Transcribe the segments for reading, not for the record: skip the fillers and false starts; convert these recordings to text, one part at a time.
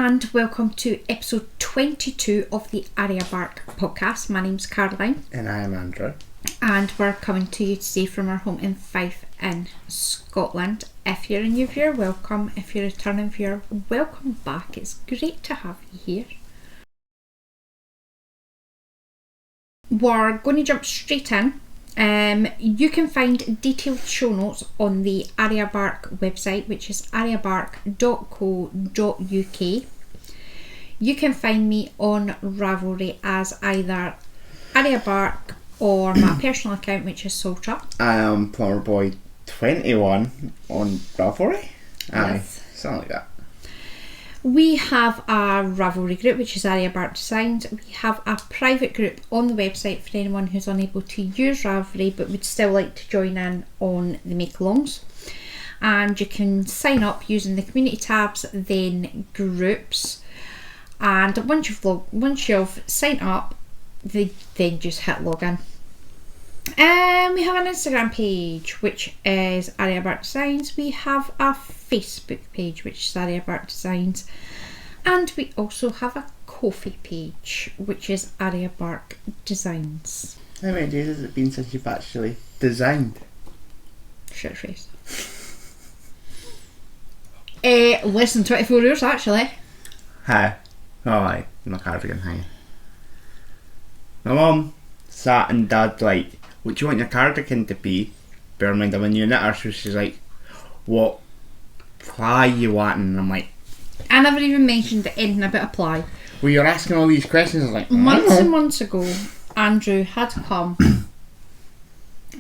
and welcome to episode 22 of the Arya Bark Podcast. My name's Caroline. And I am Andrew. And we're coming to you today from our home in Fife in Scotland. If you're a new viewer, welcome. If you're a returning viewer, welcome back. It's great to have you here. We're going to jump straight in. You can find detailed show notes on the Arya Bark website, which is aryabark.co.uk. You can find me on Ravelry as either Arya Bark or my personal account, which is Salter. I am Plumberboy21 on Ravelry. Yes. Something like that. We have a Ravelry group, which is Arya Bark Designs. We have a private group on the website for anyone who's unable to use Ravelry but would still like to join in on the make-alongs. And you can sign up using the community tabs, then groups. And once you've signed up, then just hit login. We have an Instagram page, which is Arya Bark Designs. We have a Facebook page, which is Arya Bark Designs. And we also have a Ko-fi page, which is Arya Bark Designs. How many days has it been since you've actually designed? Shit face. Less than 24 hours, actually. Hi. Oh, aye. My cardigan, hi. My mum sat and Dad like, what do you want your cardigan to be? Bear in mind I'm a new knitter, so she's like, what ply you wanting? And I'm like, I never even mentioned anything about a ply. well, you're asking all these questions. I was like, Months and months ago, Andrew had come and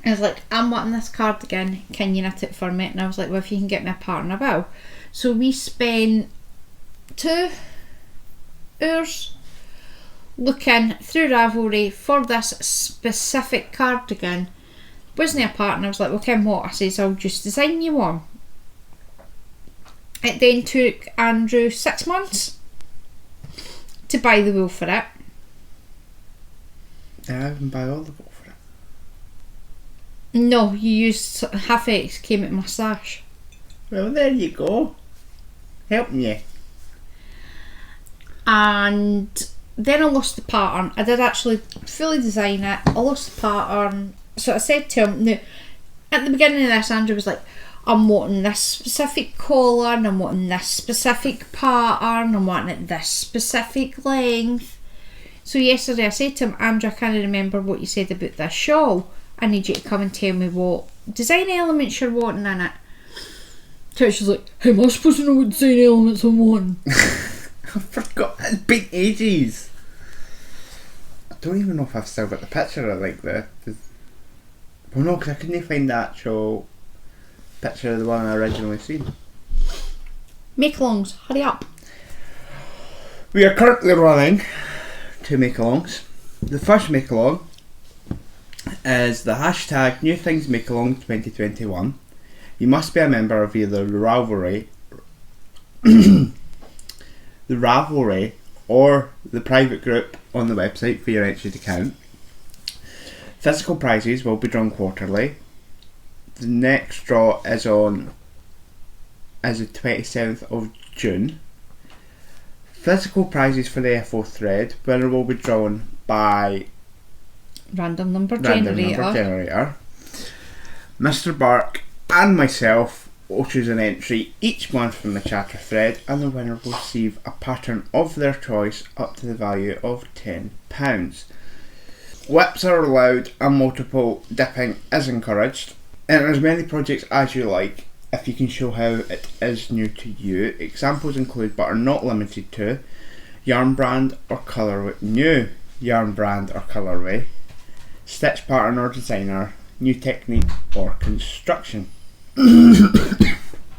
was like, I'm wanting this cardigan, can you knit it for me? And I was like, well, if you can get me a pattern, I will. So we spent 2 hours looking through Ravelry for this specific cardigan. Wasn't a pattern. I was like, well, Kim, what? I says, I'll just design you one. It then took Andrew 6 months to buy the wool for it. I didn't buy all the wool for it. No, you used half X, came at my stash. Well, there you go. Helping you. And then I lost the pattern. I did actually fully design it. I lost the pattern. So I said to him, now, at the beginning of this, Andrew was like, I'm wanting this specific collar, and I'm wanting this specific pattern, I'm wanting it this specific length. So yesterday I said to him, Andrew, I can't remember what you said about this shawl. I need you to come and tell me what design elements you're wanting in it. So she's like, how am I supposed to know what design elements I'm wanting? I forgot. It's been ages. I don't even know if I've still got the picture of like the well, no, because I couldn't find the actual picture of the one I originally seen. Make-alongs, hurry up. We are currently running 2 make-alongs. The first make-along is the hashtag New Things Make-along 2021. You must be a member of either the Ravelry or the private group on the website for your entry to count. Physical prizes will be drawn quarterly. The next draw is the 27th of June. Physical prizes for the FO thread, winner will be drawn by Random number generator. Mr. Bark and myself will choose an entry each month from the chatter thread, and the winner will receive a pattern of their choice up to the value of £10. WIPs are allowed and multiple dipping is encouraged. Enter as many projects as you like if you can show how it is new to you. Examples include but are not limited to yarn brand or colourway, new yarn brand or colourway, stitch pattern or designer, new technique or construction.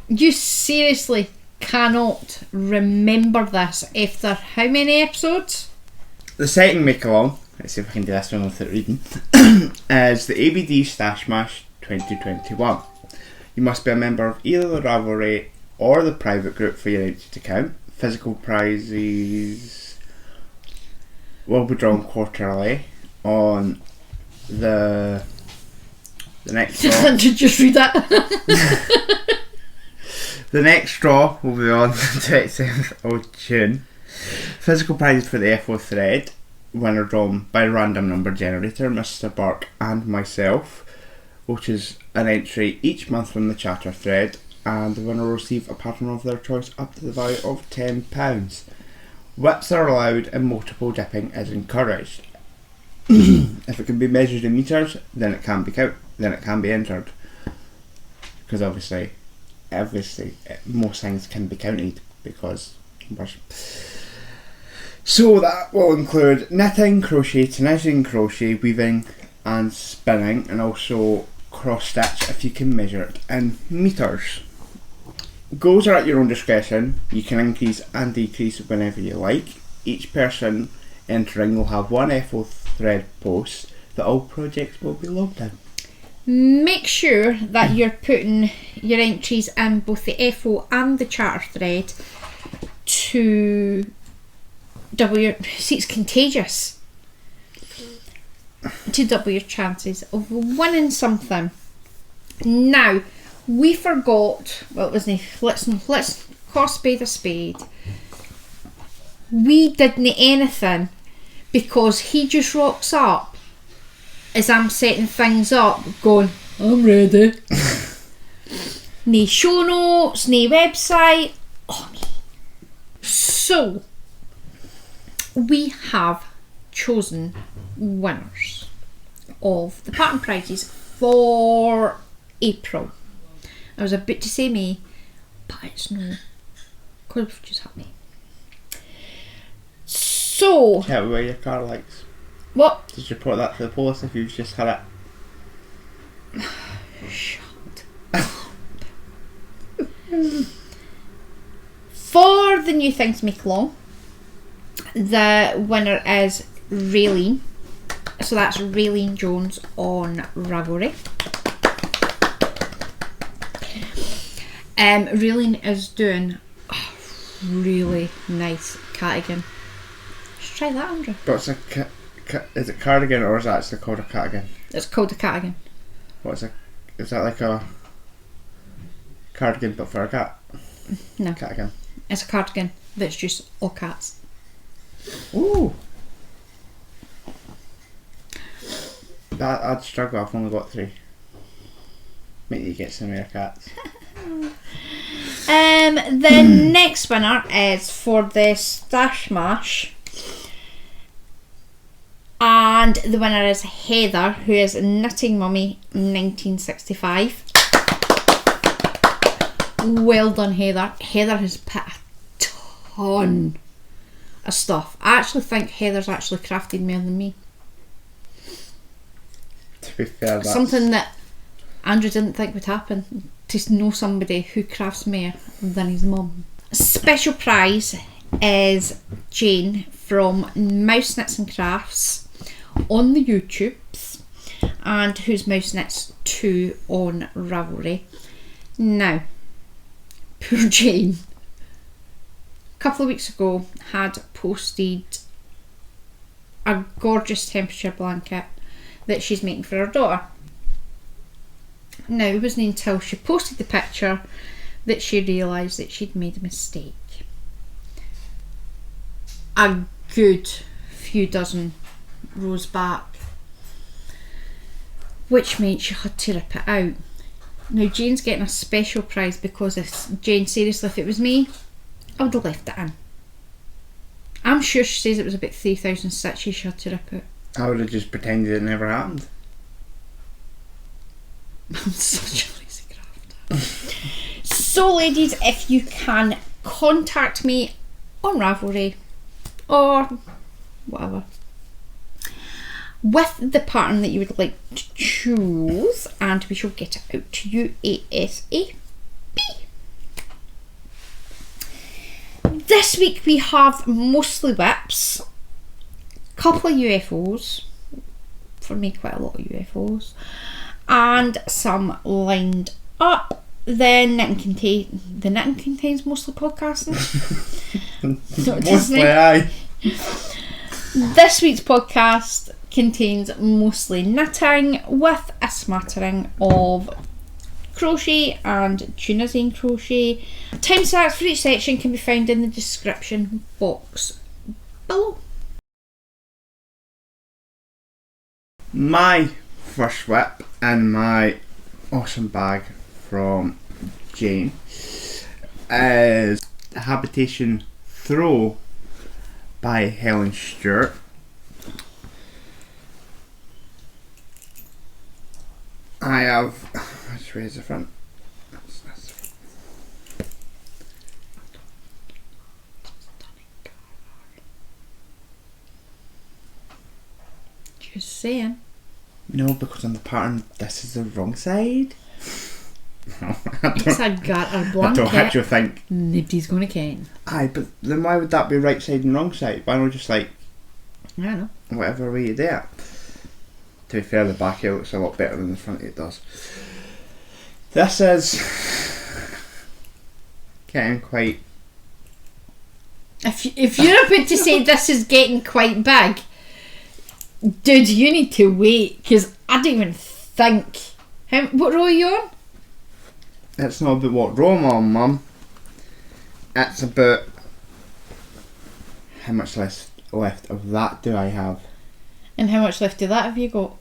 You seriously cannot remember this after how many episodes? The second make along, let's see if I can do this one without reading, is the ABD Stash Mash 2021. You must be a member of either the Ravelry or the private group for your entry to count. Physical prizes will be drawn quarterly on the next draw. Did you just read that? The next draw will be on the 27th of June. Physical prizes for the FO thread, winner drawn by random number generator, Mr. Bark and myself, which is an entry each month from the chatter thread, and the winner will receive a pattern of their choice up to the value of £10. WIPs are allowed and multiple dipping is encouraged. If it can be measured in metres, then it can be entered. Because obviously most things can be counted because numbers. So that will include knitting, crochet, Tunisian crochet, weaving and spinning, and also cross stitch if you can measure it in metres. Goals are at your own discretion. You can increase and decrease whenever you like. Each person entering will have one FO thread post that all projects will be logged in. Make sure that you're putting your entries in both the FO and the chatter thread to double your... See, it's contagious. To double your chances of winning something. Now, we forgot... Well, it wasn't... Let's call a spade. We didn't anything because he just rocks up as I'm setting things up, going, I'm ready. No show notes, no website. Oh, me. So, we have chosen winners of the pattern prizes for April. I was about to say May, but it's no. Could have just happened. So. Yeah, where your car lights. What? Did you report that to the police if you've just had it? Shut. For the new things make along, the winner is Raylene. So that's Raylene Jones on Ravelry. Raylene is doing a really nice cardigan. Let's try that, Andrew. But it's is it cardigan or is that actually called a cardigan? It's called a cardigan. Is that like a cardigan but for a cat? No. Cardigan. It's a cardigan that's just all cats. Ooh. I'd struggle, I've only got 3. Maybe you get some more cats. The next winner is for the Stash Mash. And the winner is Heather, who is Knitting Mummy 1965. Well done, Heather. Heather has put a ton of stuff. I actually think Heather's actually crafted more than me. To be fair, that's something that Andrew didn't think would happen, to know somebody who crafts more than his mum. Special prize is Jane from Mouse Knits and Crafts on the YouTubes, and who's Mouse Knits 2 on Ravelry. Now, poor Jane, a couple of weeks ago, had posted a gorgeous temperature blanket that she's making for her daughter. Now, it wasn't until she posted the picture that she realised that she'd made a mistake. A good few dozen rows back, which meant she had to rip it out. Now, Jane's getting a special prize because Jane, seriously, if it was me, I would have left it in. I'm sure she says it was about 3,000 stitches she had to rip out. I would have just pretended it never happened. I'm such a lazy crafter. So, ladies, if you can contact me on Ravelry or whatever with the pattern that you would like to choose, and we shall get it out to you ASAP. This week we have mostly WIPs, a couple of UFOs, for me quite a lot of UFOs, and some lined up. The knitting contains mostly podcasting. Mostly, aye. This week's podcast contains mostly knitting with a smattering of Crochet and Tunisian Crochet. Timestamps for each section can be found in the description box below. My first WIP and my awesome bag from Jane is Habitation Throw by Helen Stewart. I have, let's raise the front. Just saying. No, because on the pattern, this is the wrong side. No, It's a gutter blanket. I don't actually think. Nobody's going to ken. Aye, but then why would that be right side and wrong side? Why not just like I don't know. whatever way you do it? To be fair, the back here looks a lot better than the front it does. This is getting quite. If you're about to say this is getting quite big, dude, you need to wait, because I don't even think. What row are you on? It's not about what row I'm on, Mum. It's about how much left of that do I have. And how much left of that have you got?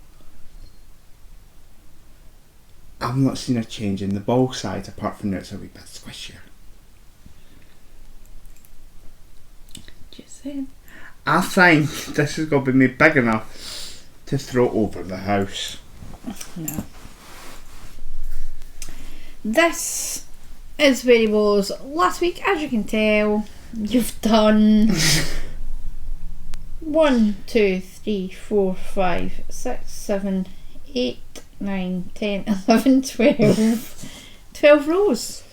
I've not seen a change in the ball size apart from it's a wee bit squishier. Just saying. I think this is going to be made big enough to throw over the house. No. This is where he was last week. As you can tell, you've done 1, 2, 3, 4, 5, 6, 7, 8, 9, 10, 11, 12. 12 rows.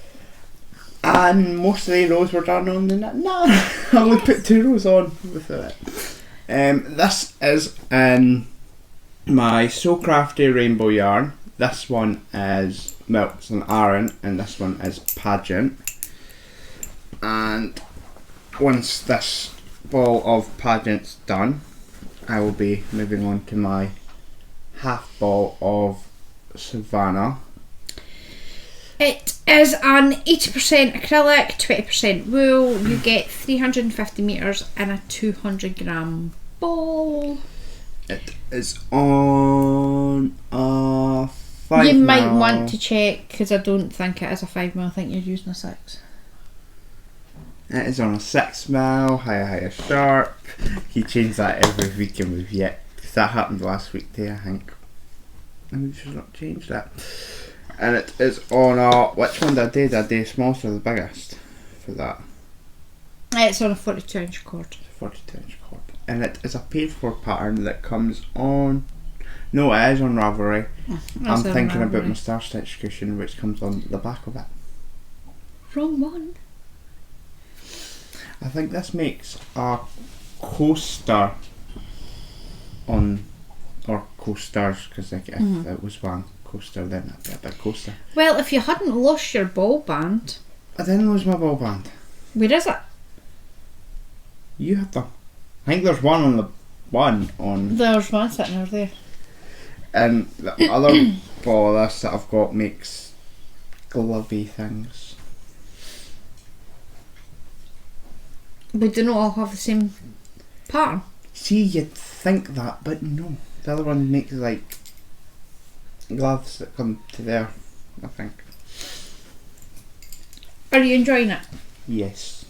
And most of the rows were done on the net. No, I only put 2 rows on with it. This is my So Crafty Rainbow yarn. This one is Milks and Aran, and this one is Pageant. And once this ball of Pageant's done, I will be moving on to my half ball of Savannah. It is an 80% acrylic, 20% wool. You get 350 metres in a 200 gram ball. It is on a 5 You might mil. want to check, because I don't think it is a 5mm. I think you're using a 6. It is on a 6 mil, higher sharp. He changed that every week and we've yet, because that happened last week too, I think. And we should not change that. And it is on a, which one did I do? Did I do smallest or the biggest for that? It's on a 42 inch cord. 42 inch cord. And it is a paid for pattern that comes on, no, it is on Ravelry. I'm thinking about my Star Stitch cushion, which comes on the back of it. Wrong one. I think this makes a coaster on, or coasters, because like if it was one coaster, then that'd be a big coaster. Well, if you hadn't lost your ball band. I didn't lose my ball band. Where is it? You had them. I think there's one on the one on. There's one sitting over there. And the other ball of this that I've got makes glovey things. We do not all have the same pattern. See, you'd think that, but no. The other one makes like gloves that come to there, I think. Are you enjoying it? Yes.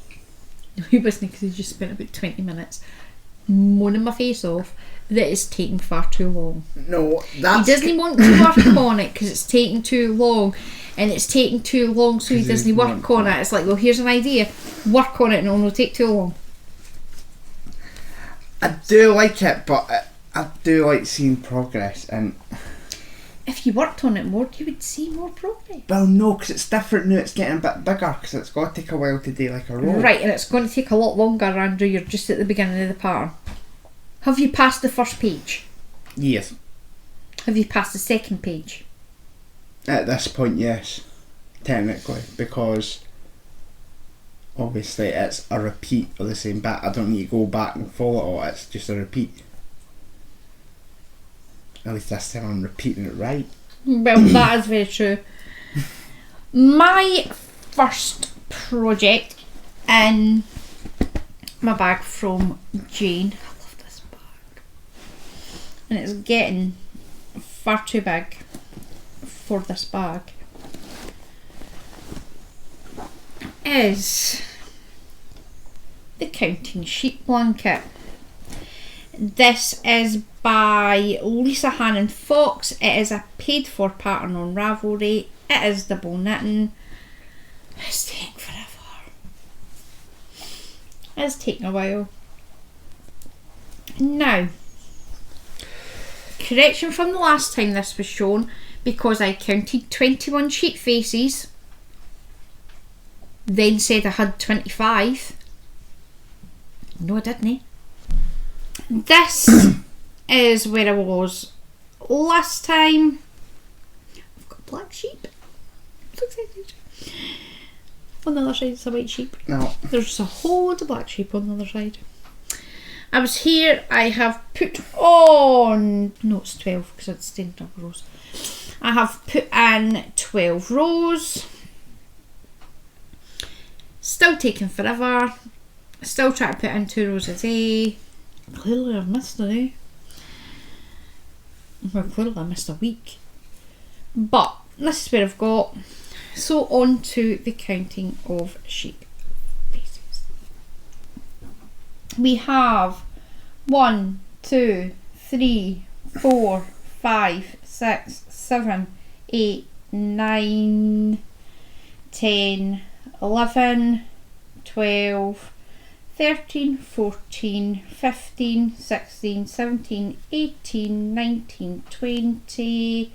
No, he wasn't, because he just spent about 20 minutes moaning my face off that it's taking far too long. No, that's. He doesn't want to work on it because it's taking too long, and it's taking too long, so he doesn't work on it. It's like, well, here's an idea, work on it and it'll not take too long. I do like it, but I do like seeing progress, and if you worked on it more, you would see more progress. well, no, because it's different now. It's getting a bit bigger because it's got to take a while to do like a roll. Right, and it's going to take a lot longer, Andrew. You're just at the beginning of the pattern. Have you passed the first page? Yes. Have you passed the second page? At this point, yes, technically, because obviously it's a repeat of the same bit. I don't need to go back and follow it all. It's just a repeat. At least this time I'm repeating it right. Well, that is very true. My first project in my bag from Jane. I love this bag. And it's getting far too big for this bag. Is the Counting Sheep blanket. This is by Lisa Hannon Fox. It is a paid for pattern on Ravelry. It is double knitting. It's taking forever. It's taking a while. Now, correction from the last time this was shown, because I counted 21 sheep faces, then said I had 25. No, I didn't. This is where I was last time. I've got black sheep. I'm so excited. On the other side it's a white sheep. No. There's just a whole lot of black sheep on the other side. I was here, I have put on, no it's 12 because it's stained double rows. I have put in 12 rows. Still taking forever. Still trying to put in 2 rows a day. Clearly I've missed a day. Well, clearly I missed a week. But this is where I've got. So on to the counting of sheep faces. We have 1, 2, 3, 4, 5, 6, 7, 8, 9, 10, 11, 12, 13, 14, 15, 16, 17, 18, 19, 20,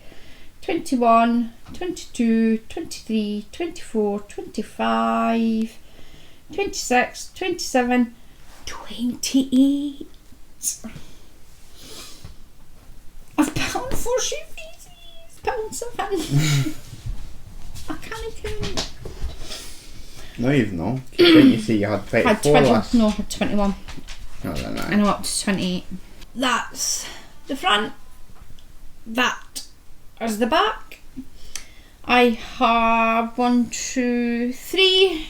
21, 22, 23, 24, 25, 26, 27, 28. I've put on 4 sheep faces. Put on 7. I can't count. No, you've not. Didn't you say you had 24 had 20, last? No, I had 21. No, no, no. And I'm up to 28. That's the front. That is the back. I have 1, 2, 3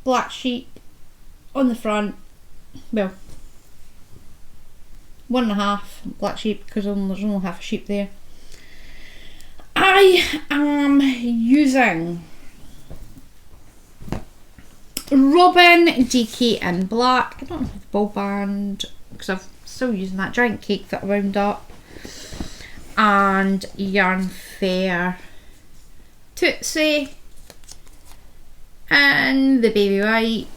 black sheep on the front. Well, 1.5 black sheep because there's only half a sheep there. I am using Robin DK in black. I don't have the ball band because I'm still using that giant cake that I wound up. And Yarn Fair Tootsie and the baby white.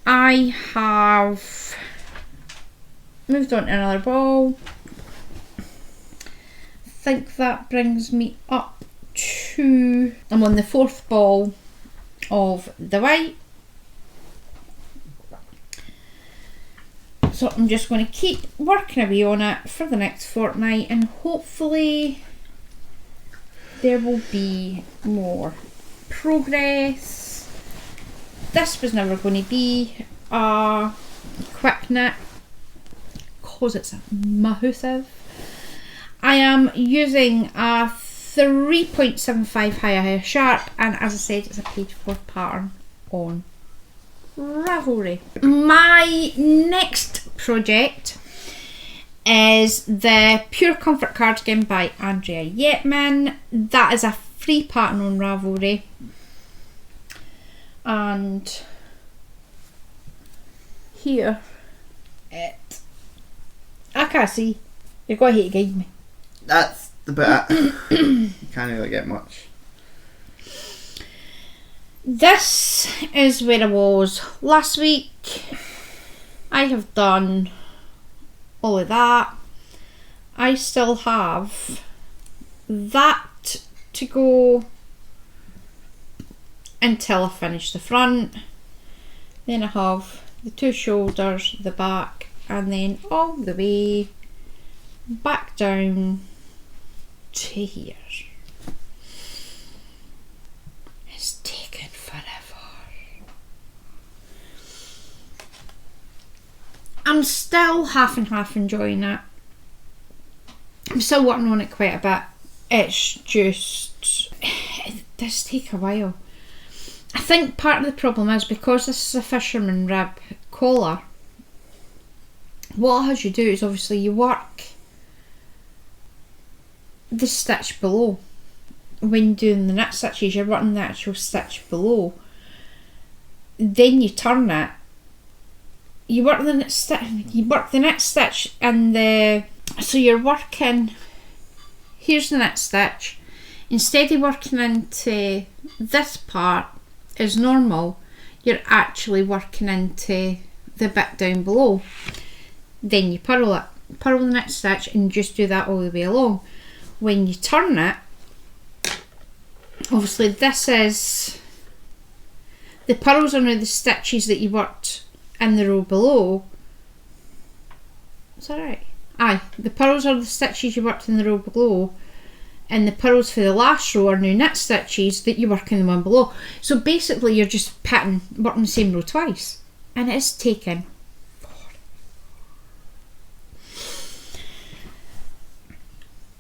I have moved on to another ball. I think that brings me up to, I'm on the 4th ball of the white. So I'm just going to keep working away on it for the next fortnight and hopefully there will be more progress. This was never going to be a quick knit because it's massive. I am using a 3.75 higher sharp, and as I said, it's a paid for pattern on Ravelry. My next project is the Pure Comfort cardigan by Andrea Yetman. That is a free pattern on Ravelry, and here I can't see. You're going to hate to guide me. That's the bit. You can't really get much. This is where I was last week. I have done all of that. I still have that to go until I finish the front. Then I have the 2 shoulders, the back, and then all the way back down to here. It's taken forever. I'm still half and half enjoying it. I'm still working on it quite a bit. It's just, does take a while. I think part of the problem is because this is a fisherman rib collar, what has you do is obviously you work the stitch below. When doing the knit stitches, you're working the actual stitch below. Then you turn it. You work the knit stitch. You work the knit stitch and the. So you're working. Here's the knit stitch. Instead of working into this part as normal, you're actually working into the bit down below. Then you purl it. Purl the knit stitch and just do that all the way along. When you turn it, obviously this is the purls are now the stitches that you worked in the row below. Is that right? Aye, the purls are the stitches you worked in the row below, and the purls for the last row are new knit stitches that you work in the one below. So basically you're just working the same row twice, and it is taken.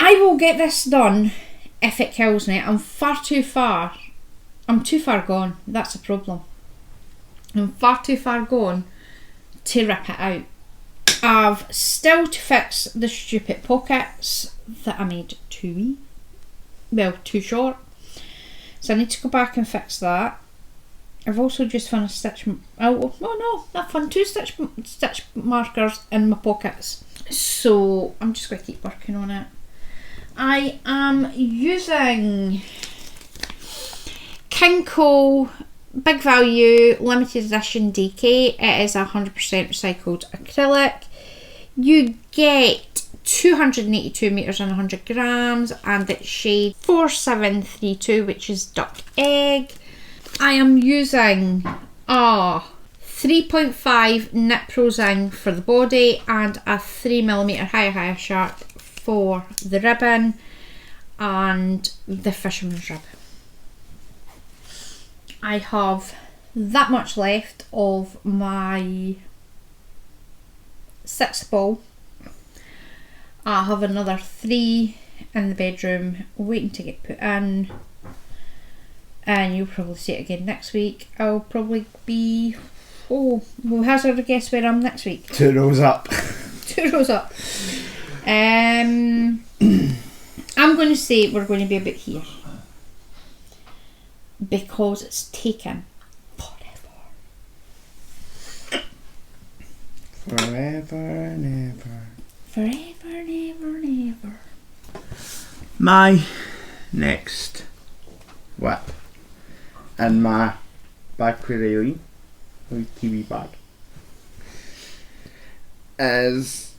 I will get this done if it kills me. I'm too far gone. That's a problem. I'm far too far gone to rip it out. I've still to fix the stupid pockets that I made too wee. Well, too short. So I need to go back and fix that. I've also just found a stitch. Oh no, I've found 2 stitch markers in my pockets. So I'm just going to keep working on it. I am using Kinko Big Value Limited Edition DK. It is 100% recycled acrylic. You get 282 metres and 100 grams, and it's shade 4732, which is duck egg. I am using a 3.5 Knit Pro Zing for the body and a 3mm higher sharp for the ribbon and the fisherman's rib. I have that much left of my 6 ball. I have another 3 in the bedroom waiting to get put in, and you'll probably see it again next week. I'll probably be, we'll hazard a guess where I'm next week. 2 rows up. 2 rows up. I'm going to say we're going to be about here because it's taken Forever and ever. Forever and ever. My next WIP and my bag for Raylene, my TV bag, is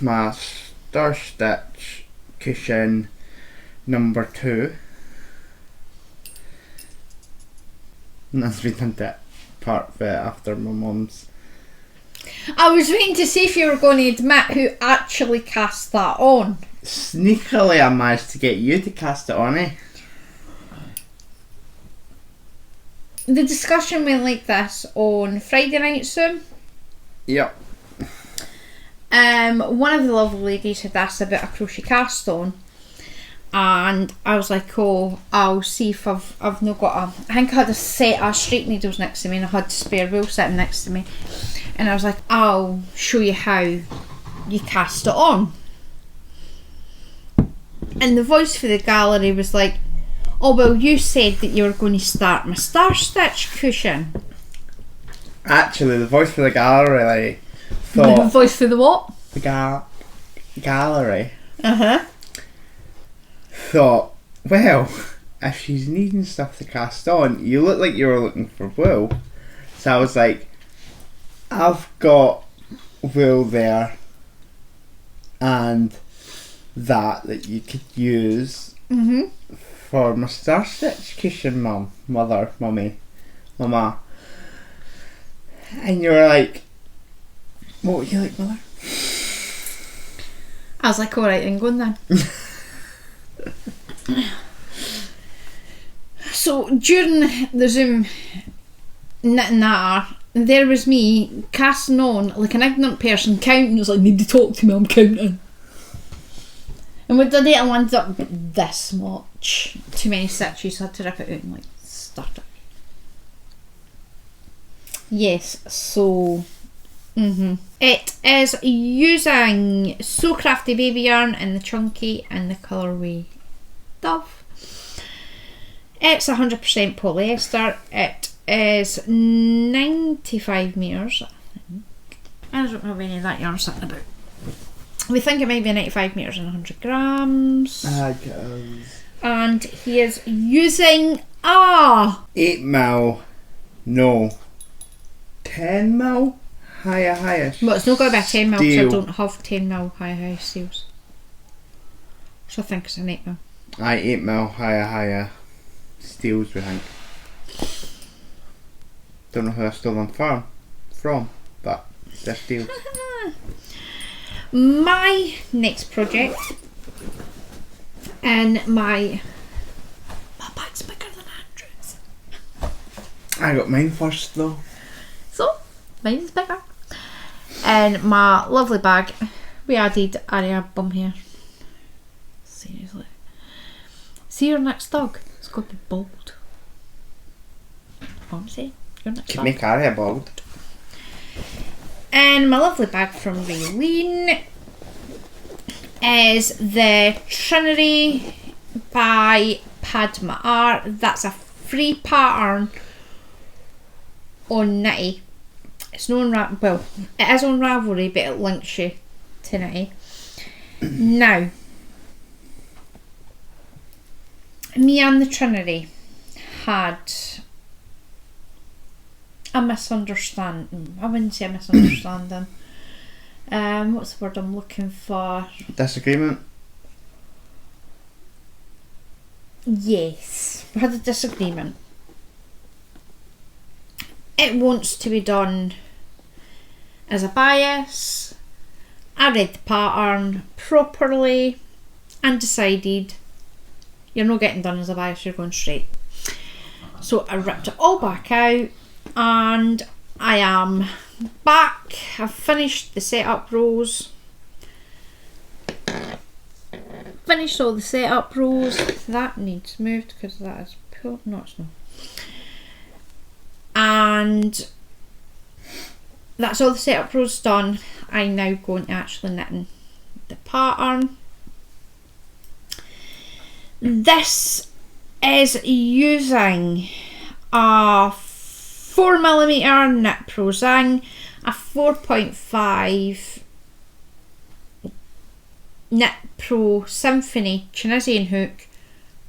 my Star Stitch cushion number 2. And that's been done that part of it after my mum's. I was waiting to see if you were going to admit who actually cast that on. Sneakily I managed to get you to cast it on, eh? The discussion went like this on Friday night soon. Yep. One of the lovely ladies had asked about a crochet cast on, and I was like, oh, I'll see if I've not got I think I had a set of straight needles next to me and I had spare wool sitting next to me, and I was like, I'll show you how you cast it on. And the voice for the gallery was like, oh well, you said that you were going to start my Star Stitch cushion. Actually, the voice for the gallery thought... The voice for the what? The gallery Uh-huh. thought, well, if she's needing stuff to cast on, you look like you were looking for wool. So I was like, I've got wool there and that you could use for my Star Stitch cushion, mama. And you were like, what would you like, mother? I was like, alright then, go on then. So during the Zoom knitting that, there was me casting on like an ignorant person, counting. It was like, need to talk to me, I'm counting. And And we did it, it landed up this much. Too many stitches, so I had to rip it out and like start it. Yes, so it is using So Crafty baby yarn in the chunky and the colourway Dove. It's 100% polyester. It is 95 metres, I think. I don't know any of that yarn sitting about. We think it might be 95 metres and 100 grams. I guess. And he is using 8mm. No. 10mm. Higher. Well, it's not going to be a 10mm because I Steel. don't have 10mm higher steels. So I think it's an 8mm. 8mm higher steels, we think. Don't know who they're stolen from, but they're steels. My next project, and my bag's bigger than Andrew's. I got mine first though. So, mine's bigger. And my lovely bag, we added Arya bum hair. Seriously. See your next dog? It's got to be bald. Honestly, your next Could dog. make Arya bald. And my lovely bag from Raylene is the Trinity by Padma R. That's a free pattern on Knitty. It's not on well, it is on Ravelry, but it links you to Knitty. Now, me and the Trinity had a misunderstanding. I wouldn't say a misunderstanding. What's the word I'm looking for? Disagreement? Yes, we had a disagreement. It wants to be done as a bias. I read the pattern properly and decided you're not getting done as a bias, you're going straight. So I ripped it all back out and I am back. I've finished the setup rows. Finished all the setup rows. That needs moved because that is pulled. No, it's not. And that's all the setup rows done. I'm now going to actually knitting the pattern. This is using a 4mm Knit Pro Zing, a 4.5 Knit Pro Symphony Tunisian hook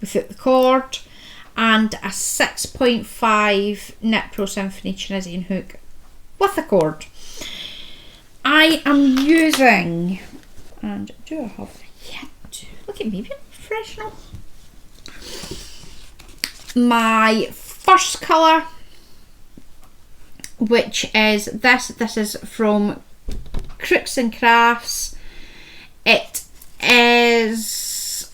without the cord, and a 6.5 Knit Pro Symphony Tunisian hook with a cord. I am using, and do I have, yeah, look at me being professional. My first colour, which is this is from Crooks and Crafts. It is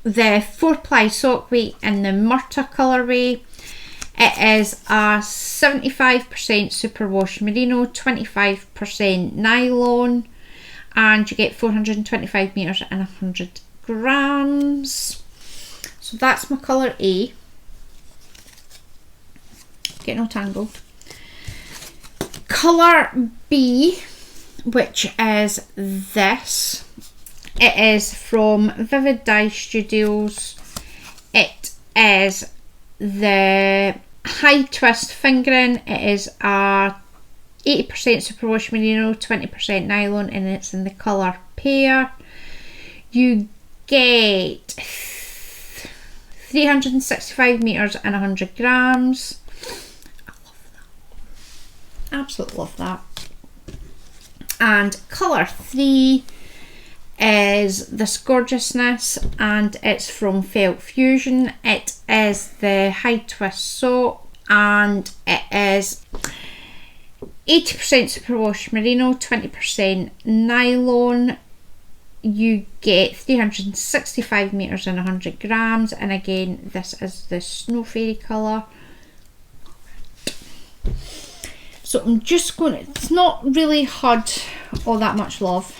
the 4-ply sock weight in the Murta colourway. It is a 75% superwash merino, 25% nylon, and you get 425 metres and 100 grams. So that's my colour A. Get no tangled. Colour B, which is this. It is from Vivid Dye Studios. It is the high twist fingering. It is a 80% superwash merino, 20% nylon, and it's in the colour pear. You get 365 metres and 100 grams. I love that. Absolutely love that. And colour 3 is this gorgeousness, and it's from Felt Fusion. It is the high twist sock, and it is 80% superwash merino, 20% nylon. You get 365 metres and 100 grams, and again this is the Snow Fairy colour. So I'm just going to, it's not really had all that much love.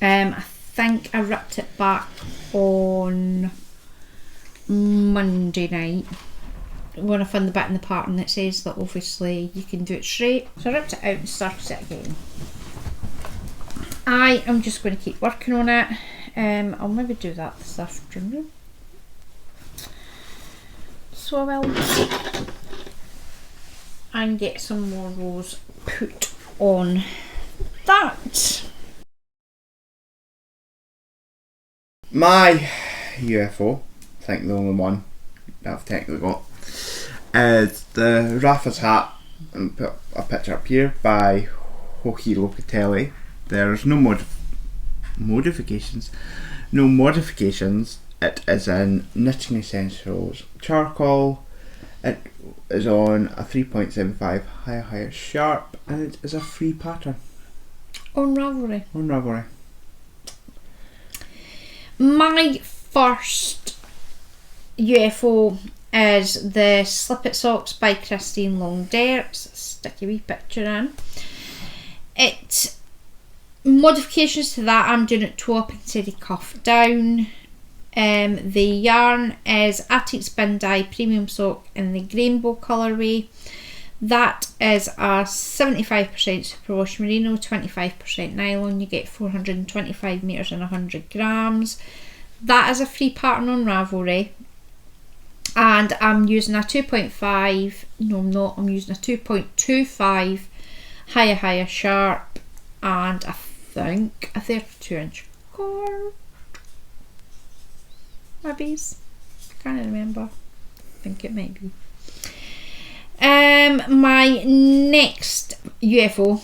I think I ripped it back on Monday night when I found the bit in the pattern that says that obviously you can do it straight. So I ripped it out and started it again. I am just going to keep working on it. I'll maybe do that this afternoon. So I will, and get some more rows put on that. My UFO, I think the only one that I've technically got, is the Rafa's hat, and put a picture up here by Hoki Locatelli. There's no modifications. It is in Knitting Essentials charcoal. It is on a 3.75 higher sharp, and it is a free pattern. On Ravelry. My first UFO is the Slip It Socks by Christine Longderts. Stick a wee picture in. Modifications to that, I'm doing it toe up instead of cuff down. The yarn is Attic Spin Dye Premium Sock in the Rainbow colourway. That is a 75% superwash merino, 25% nylon. You get 425 metres and 100 grams. That is a free pattern on Ravelry. And I'm using a 2.5, no I'm not, I'm using a 2.25 higher sharp, and I think a 32-inch cord. Maybe, I can't remember. I think it might be. My next UFO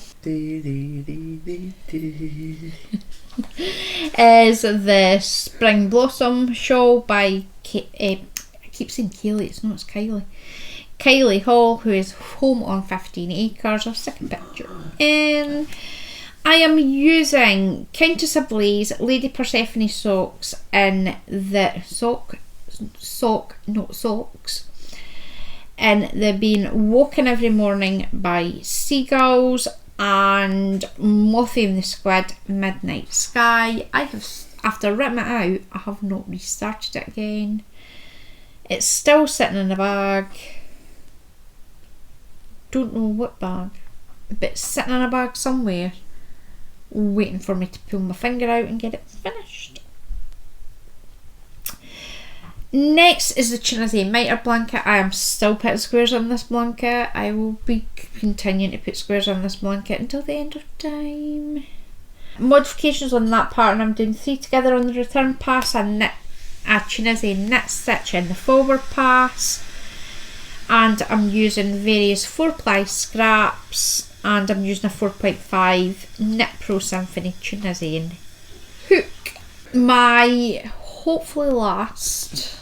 is the Spring Blossom shawl by I keep saying Kaylee, it's Kylie Hall, who is home on 15 acres. I'll stick a picture in. I am using Countess of Blaze Lady Persephone socks in the socks, and they're being woken every morning by seagulls and Mothy and the Squid Midnight Sky. I have, after ripping it out, I have not restarted it again. It's still sitting in a bag. Don't know what bag, but it's sitting in a bag somewhere, waiting for me to pull my finger out and get it finished. Next is the Tunisian miter blanket. I am still putting squares on this blanket. I will be continuing to put squares on this blanket until the end of time. Modifications on that pattern, I'm doing 3 together on the return pass, and a Tunisian knit stitch in the forward pass, and I'm using various 4-ply scraps, and I'm using a 4.5 Knit Pro Symphony Tunisian hook. My hopefully last,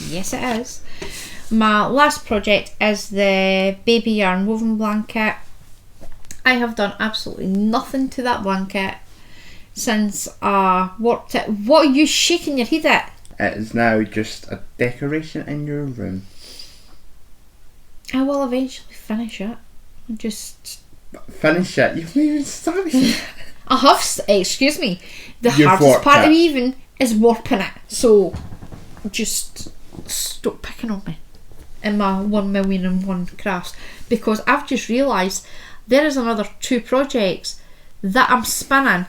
yes it is, my last project is the baby yarn woven blanket. I have done absolutely nothing to that blanket since I worked it. What are you shaking your head at? It is now just a decoration in your room. I will eventually finish it. Finish it? You've not even started. I have, excuse me. The You've hardest part warped of it. weaving is warping it. So just stop picking on me in my 1,000,001 crafts, because I've just realised there is another 2 projects that I'm spinning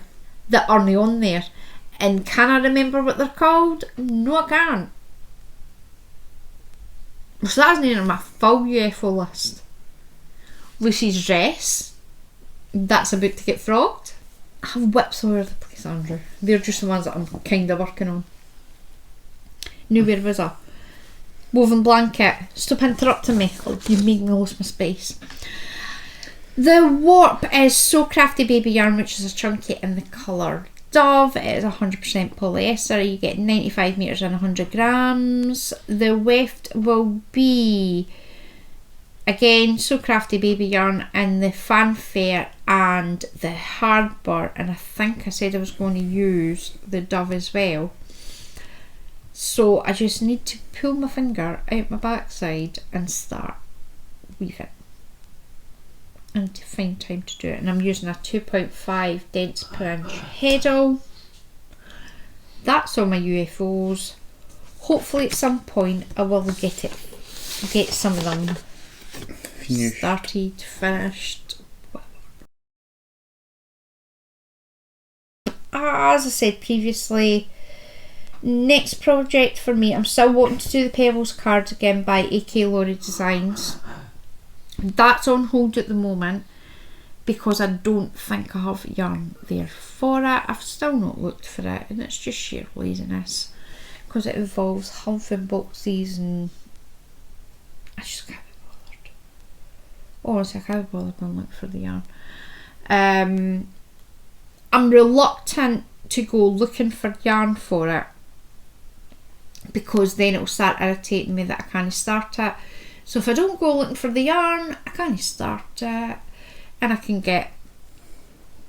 that aren't on there. And can I remember what they're called? No, I can't. So that's not on my full UFO list. Lucy's dress, that's about to get frogged. I have whips all over the place, Andrew. They're just the ones that I'm kind of working on. Now, where was I? Woven blanket. Stop interrupting me. You made me lose my space. The warp is So Crafty Baby Yarn, which is a chunky in the colour Dove. It is 100% polyester. You get 95 metres and 100 grams. The weft will be, again, So Crafty Baby Yarn in the Fanfare and the Hardbar. And I think I said I was going to use the Dove as well. So I just need to pull my finger out my backside and start weaving. And to find time to do it. And I'm using a 2.5 dents per inch heddle. that's all my UFOs. Hopefully at some point I will get some of them started, finished. As I said previously, next project for me, I'm still wanting to do the Pebbles cardigan by AK Laurie Designs. That's on hold at the moment because I don't think I have yarn there for it. I've still not looked for it, and it's just sheer laziness because it involves humping boxes and I just can't be bothered. Honestly, I can't be bothered going looking for the yarn. I'm reluctant to go looking for yarn for it because then it'll start irritating me that I can't start it. So if I don't go looking for the yarn, I can't start it, and I can get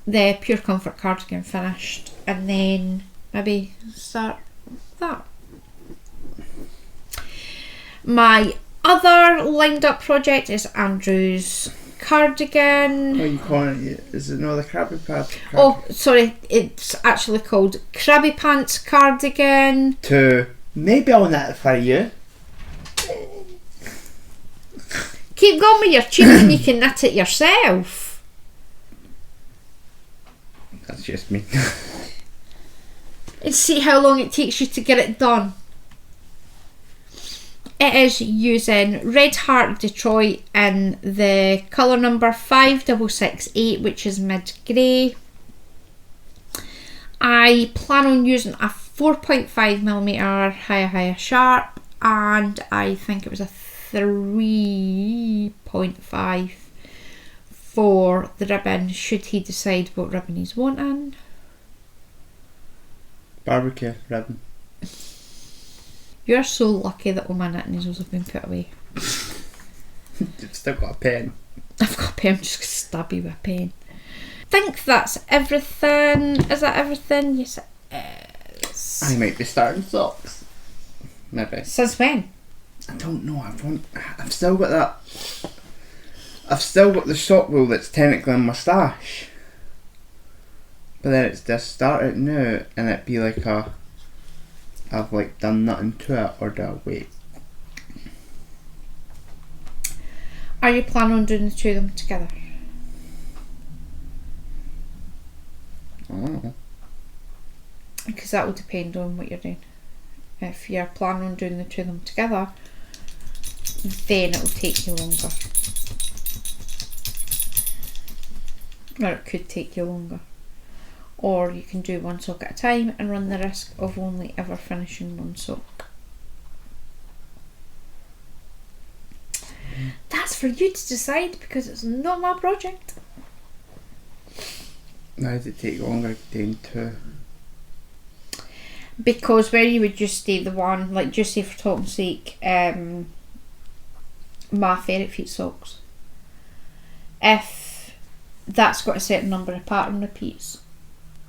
the Pure Comfort cardigan finished and then maybe start that. My other lined up project is Andrew's cardigan. What are you calling it? Is it not the Krabby Pants? Oh, sorry, it's actually called Krabby Pants cardigan. Maybe I'll knit it for you. Keep going with your tune and you can knit it yourself. That's just me. And see how long it takes you to get it done. It is using Red Heart Detroit in the colour number 5668, which is mid grey. I plan on using a 4.5mm higher sharp, and I think it was a 3.5 for the ribbon, should he decide what ribbon he's wanting. Barbecue ribbon. You're so lucky that all my knitting needles have been put away. You've still got a pen. I've got a pen, I'm just going to stab you with a pen. I think that's everything. Is that everything? Yes, it is. I might be starting socks. Maybe. Since when? I don't know. I've still got that. I've still got the sock wool that's technically in my stash. But then it's just started now, and it'd be like I've like done nothing to it, or do I wait? Are you planning on doing the two of them together? I don't know. Because that will depend on what you're doing. If you're planning on doing the two of them together, then it will take you longer. Or it could take you longer. Or you can do one sock at a time and run the risk of only ever finishing one sock. That's for you to decide because it's not my project. Why does it take longer doing two? Because where you would just do the one, like just say for talk's sake, my ferret feet socks. If that's got a certain number of pattern repeats,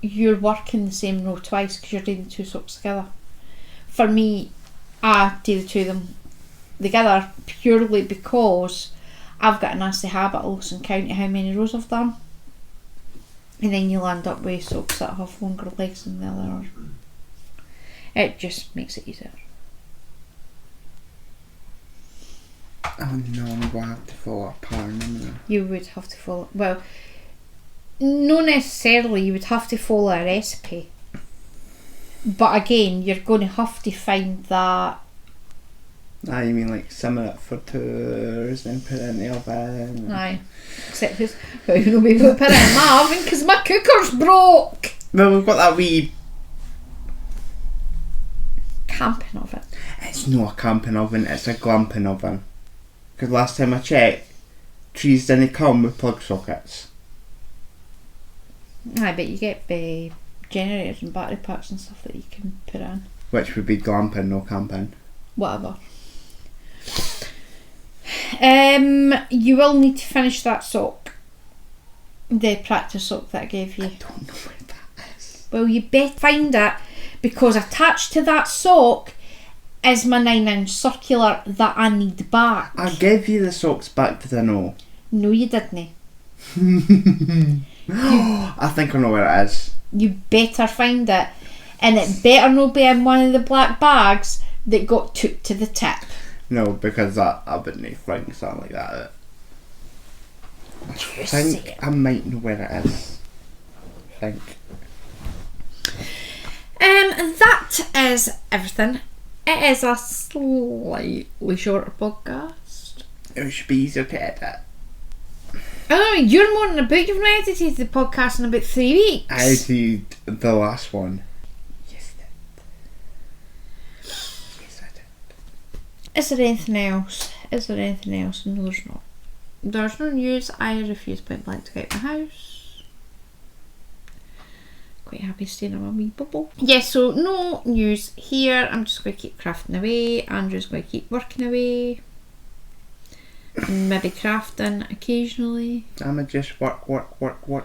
you're working the same row twice because you're doing the two socks together. For me, I do the two of them together purely because I've got a nasty habit of losing count of how many rows I've done, and then you'll end up with socks that have longer legs than the other. It just makes it easier. Oh no, I'm going to have to follow a pattern. You would have to follow, well, not necessarily you would have to follow a recipe, but again you're going to have to find that. Ah, you mean like simmer it for 2 hours then put it in the oven? Aye, except who's going to be able to put it in my oven because my cooker's broke. Well, we've got that wee Camping oven. It's not a camping oven, it's a glamping oven. Because last time I checked, trees didn't come with plug sockets. I bet you get generators and battery packs and stuff that you can put in. Which would be glamping, no camping. Whatever. You will need to finish that sock. The practice sock that I gave you. I don't know where that is. Well, you better find it, because attached to that sock is my 9-inch circular that I need back. I gave you the socks back, did I know? No, you didn't. I think I know where it is. You better find it. And it better not be in one of the black bags that got took to the tip. No, because I wouldn't find something like that. I think I might know where it is. I think. That is everything. It is a slightly shorter podcast. It should be easier to edit. Oh, you're moaning about you've not edited the podcast in about 3 weeks. I did the last one. Yes, I did. Is there anything else? No, there's not. There's no news. I refuse point blank to get out of my house. Quite happy staying in my wee bubble. Yes, so no news here. I'm just going to keep crafting away. Andrew's going to keep working away. And maybe crafting occasionally. I'ma just work. Working.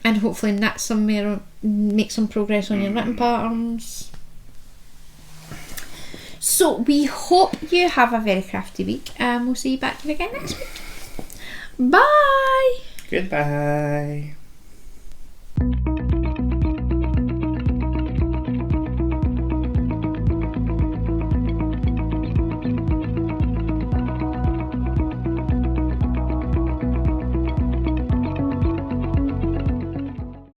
And hopefully knit somewhere, make some progress on your knitting patterns. So we hope you have a very crafty week, and we'll see you back here again next week. Bye! Goodbye.